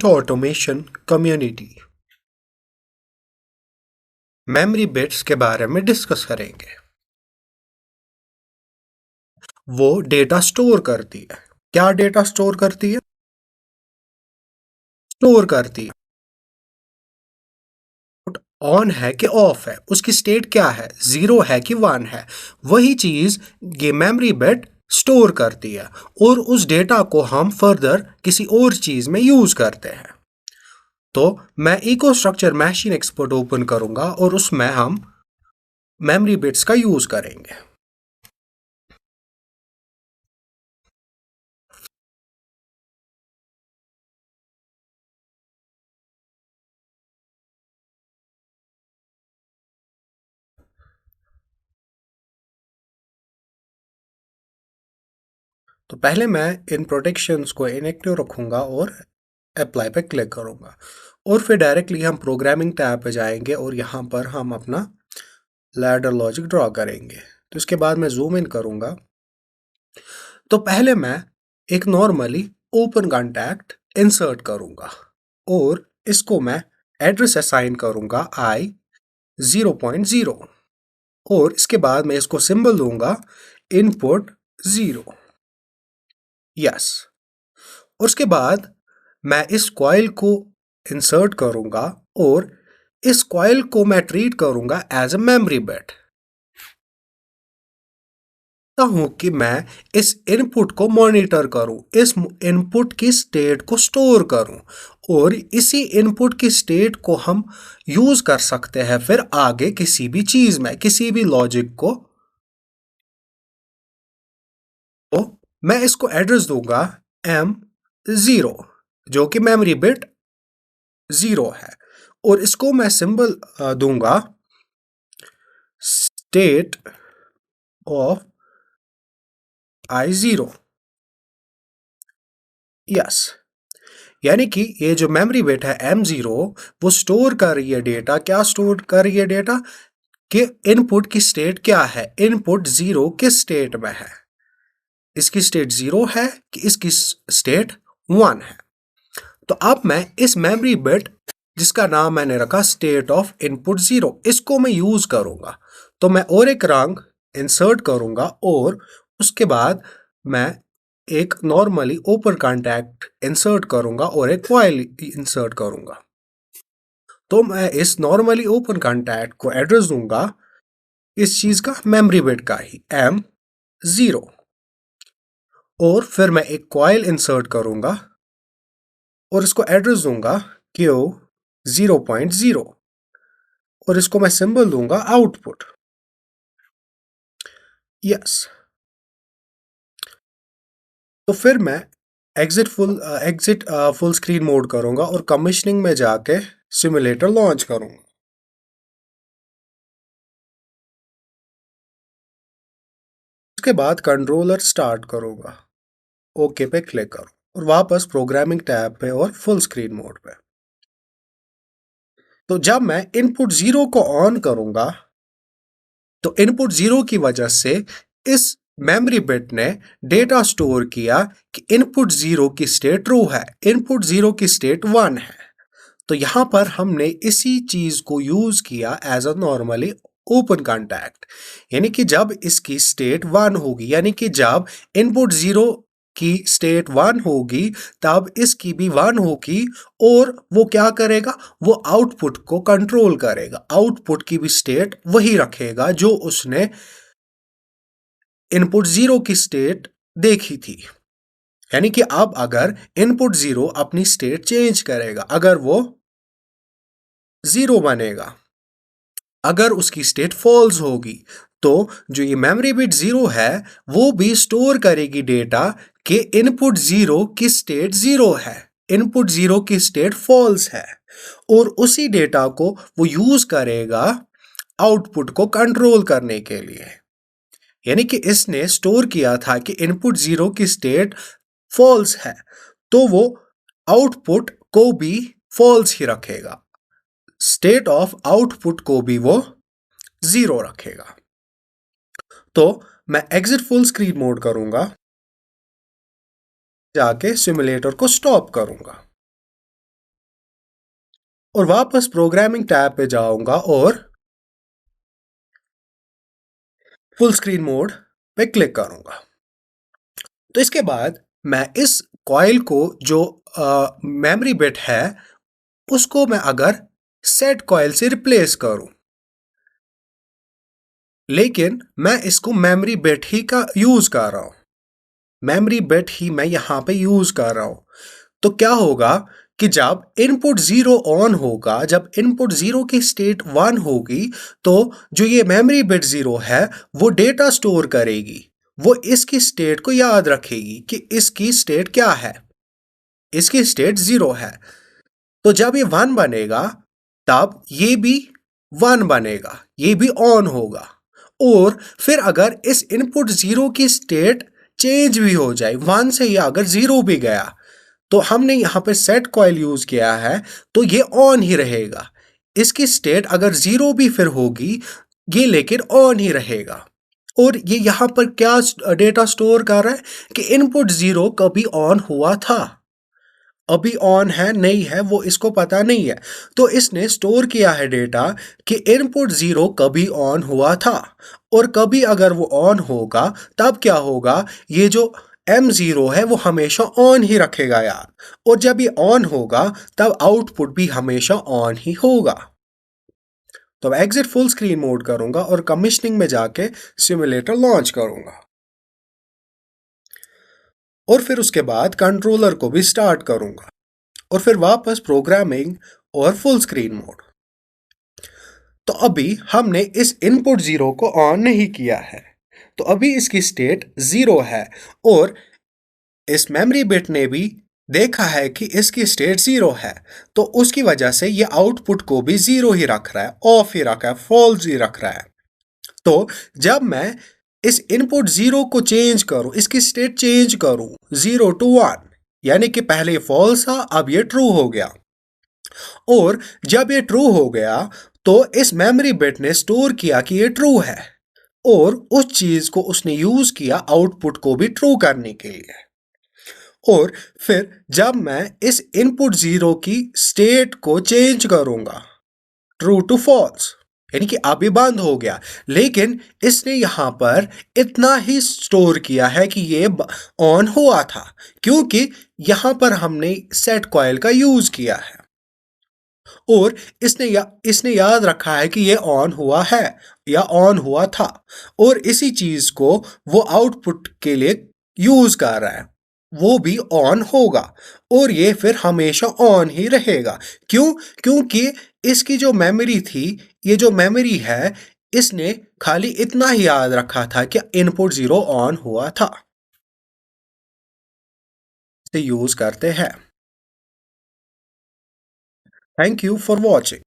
Automation community memory bits के बारे में डिस्कस करेंगे। वो डेटा स्टोर करती है। क्या डेटा स्टोर करती है? स्टोर करती है। ऑन है कि ऑफ है, उसकी स्टेट क्या है, जीरो है कि वन है, वही चीज ये मेमोरी बिट स्टोर करती है और उस डेटा को हम फर्दर किसी और चीज में यूज करते हैं। तो मैं eco structure machine expert open करूंगा और उसमें हम मेमोरी बिट्स का यूज करेंगे। तो पहले मैं इन प्रोटेक्शंस को इनएक्टिव रखूंगा और अप्लाई पे क्लिक करूंगा और फिर डायरेक्टली हम प्रोग्रामिंग टैब पे जाएंगे और यहाँ पर हम अपना लैडर लॉजिक ड्रॉ करेंगे। तो इसके बाद मैं जूम इन करूंगा। तो पहले मैं एक नॉर्मली ओपन कॉन्टैक्ट इंसर्ट करूंगा और इसको मैं एड्रेस असाइन करूंगा i 0.0 और इसके बाद मैं इसको सिंबल दूंगा इनपुट 0। यस। और उसके बाद मैं इस कॉइल को इंसर्ट करूंगा और इस कॉइल को मैं ट्रीट करूंगा एज अ मेमोरी बिट। हूं कि मैं इस इनपुट को मॉनिटर करूं, इस इनपुट की स्टेट को स्टोर करूं और इसी इनपुट की स्टेट को हम यूज कर सकते हैं फिर आगे किसी भी चीज में, किसी भी लॉजिक को। तो मैं इसको एड्रेस दूंगा M0 जो कि मेमोरी बिट 0 है और इसको मैं सिंबल दूंगा स्टेट ऑफ I0। यस। यानी कि ये जो मेमोरी बिट है M0 वो स्टोर कर रही है डेटा। क्या स्टोर कर रही है डेटा? कि इनपुट की स्टेट क्या है, इनपुट 0 किस स्टेट में है, इसकी स्टेट 0 है कि इसकी स्टेट 1 है। तो अब मैं इस मेमोरी बिट जिसका नाम मैंने रखा स्टेट ऑफ इनपुट 0 इसको मैं यूज करूंगा। तो मैं और एक रंग इंसर्ट करूंगा और उसके बाद मैं एक नॉर्मली ओपन कॉन्टैक्ट इंसर्ट करूंगा और एक कॉइल इंसर्ट करूंगा। तो मैं इस नॉर्मली ओपन कॉन्टैक्ट को एड्रेस दूंगा इस चीज का, मेमोरी बिट का ही M0 और फिर मैं एक कॉइल इंसर्ट करूंगा और इसको एड्रेस दूंगा Q 0.0 और इसको मैं सिंबल दूंगा आउटपुट। यस। तो फिर मैं एग्जिट फुल स्क्रीन मोड करूंगा और कमिशनिंग में जाके सिमुलेटर लॉन्च करूंगा। उसके बाद कंट्रोलर स्टार्ट करूंगा, ओके पे क्लिक करूँ और वापस प्रोग्रामिंग टैब पे और फुल स्क्रीन मोड पे। तो जब मैं इनपुट 0 को ऑन करूंगा तो इनपुट 0 की वजह से इस मेमोरी बिट ने डेटा स्टोर किया कि इनपुट 0 की स्टेट ट्रू है, इनपुट 0 की स्टेट 1 है। तो यहां पर हमने इसी चीज को यूज किया as a normally open contact. यानी कि जब इसकी स्टेट 1 होगी, यानी कि जब इनपुट 0 की स्टेट 1 होगी तब इसकी भी 1 होगी और वो क्या करेगा, वो आउटपुट को कंट्रोल करेगा, आउटपुट की भी स्टेट वही रखेगा जो उसने इनपुट 0 की स्टेट देखी थी। यानी कि अब अगर इनपुट 0 अपनी स्टेट चेंज करेगा, अगर वो 0 बनेगा, अगर उसकी स्टेट फॉल्स होगी तो जो ये मेमोरी बिट 0 है वो भी स्टोर करेगी डेटा कि इनपुट 0 की स्टेट 0 है, इनपुट 0 की स्टेट फॉल्स है और उसी डेटा को वो यूज करेगा आउटपुट को कंट्रोल करने के लिए। यानी कि इसने स्टोर किया था कि इनपुट 0 की स्टेट फॉल्स है तो वो आउटपुट को भी फॉल्स ही रखेगा, स्टेट ऑफ आउटपुट को भी वो 0 रखेगा। तो मैं एग्जिट फुल स्क्रीन मोड करूंगा, जाके सिमुलेटर को स्टॉप करूंगा। और वापस प्रोग्रामिंग टैब पे जाऊंगा और फुल स्क्रीन मोड पे क्लिक करूंगा। तो इसके बाद मैं इस कॉइल को जो मेमोरी बिट है उसको मैं अगर सेट कॉइल से रिप्लेस करूं, लेकिन मैं इसको मेमोरी बिट ही का यूज कर रहा हूं, मेमोरी बिट ही मैं यहां पे यूज कर रहा हूं। तो क्या होगा कि जब इनपुट जीरो ऑन होगा, जब इनपुट जीरो की स्टेट वन होगी, तो जो ये मेमोरी बिट जीरो है वो डेटा स्टोर करेगी, वो इसकी स्टेट को याद रखेगी कि इसकी स्टेट क्या है, इसकी स्टेट जीरो है। तो जब ये वन बनेगा तब ये भी वन बनेगा, ये भी ऑन होगा। और फिर अगर इस इनपुट जीरो की स्टेट चेंज भी हो जाए, वन से या अगर जीरो भी गया, तो हमने यहां पे सेट कॉइल यूज किया है तो ये ऑन ही रहेगा। इसकी स्टेट अगर जीरो भी फिर होगी, ये लेकिन ऑन ही रहेगा। और ये यहां पर क्या डेटा स्टोर कर रहा है कि इनपुट जीरो कभी ऑन हुआ था, अभी ऑन है नहीं है वो इसको पता नहीं है। तो इसने स्टोर किया है डेटा कि इनपुट जीरो कभी ऑन हुआ था, और कभी अगर वो ऑन होगा तब क्या होगा, ये जो M0 है वो हमेशा ऑन ही रखेगा यार। और जब ये ऑन होगा तब आउटपुट भी हमेशा ऑन ही होगा। तो मैं एग्जिट फुल स्क्रीन मोड करूंगा और कमीशनिंग में जाके सिमुलेटर लॉन्च करूंगा, और फिर उसके बाद कंट्रोलर को भी स्टार्ट करूंगा, और फिर वापस प्रोग्रामिंग और फुल स्क्रीन मोड। तो अभी हमने इस इनपुट जीरो को ऑन नहीं किया है, तो अभी इसकी स्टेट जीरो है, और इस मेमोरी बिट ने भी देखा है कि इसकी स्टेट जीरो है, तो उसकी वजह से ये आउटपुट को भी जीरो ही रख रहा है, ऑफ ही रखा है, फॉल्स ही रख रहा है। तो जब मैं इस इनपुट जीरो को चेंज करूं, इसकी स्टेट चेंज करूं जीरो टू वन, यानी कि पहले फॉल्स था अब ये ट्रू हो गया, और जब ये ट्रू हो गया तो इस मेमोरी बिट ने स्टोर किया कि ये ट्रू है, और उस चीज को उसने यूज किया आउटपुट को भी ट्रू करने के लिए। और फिर जब मैं इस इनपुट जीरो की स्टेट को चेंज करूंगा ट्रू टू फॉल्स, यानी कि अभी बंद हो गया, लेकिन इसने यहां पर इतना ही स्टोर किया है कि ये ऑन हुआ था, क्योंकि यहां पर हमने सेट कॉइल का यूज किया है, और इसने याद रखा है कि ये ऑन हुआ है या ऑन हुआ था, और इसी चीज को वो आउटपुट के लिए यूज कर रहा है, वो भी ऑन होगा, और ये फिर हमेशा ऑन ही रहेगा। क्यों? क्योंकि इसकी जो मेमोरी थी, ये जो मेमोरी है, इसने खाली इतना ही याद रखा था कि इनपुट जीरो ऑन हुआ था। इसे यूज करते हैं। Thank you for watching.